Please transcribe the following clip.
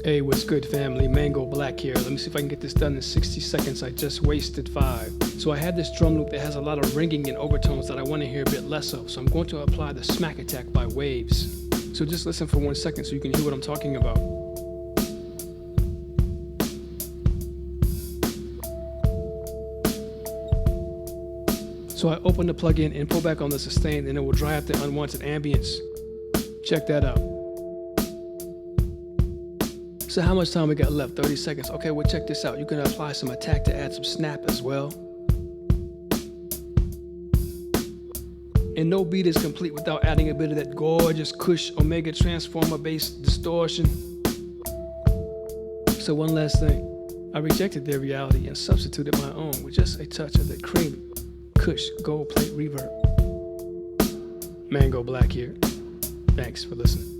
Hey, what's good, family? Mango Black here. Let me see if I can get this done in 60 seconds. I just wasted 5. So I have this drum loop that has a lot of ringing and overtones that I want to hear a bit less of. So I'm going to apply the smack attack by Waves. So just listen for 1 second so you can hear what I'm talking about. So I open the plugin and pull back on the sustain, and it will dry out the unwanted ambience. Check that out. So how much time we got left? 30 seconds. Okay, well, check this out. You can apply some attack to add some snap as well. And no beat is complete without adding a bit of that gorgeous Kush Omega Transformer based distortion. So one last thing. I rejected their reality and substituted my own with just a touch of the creamy Kush gold plate reverb. Mango Black here. Thanks for listening.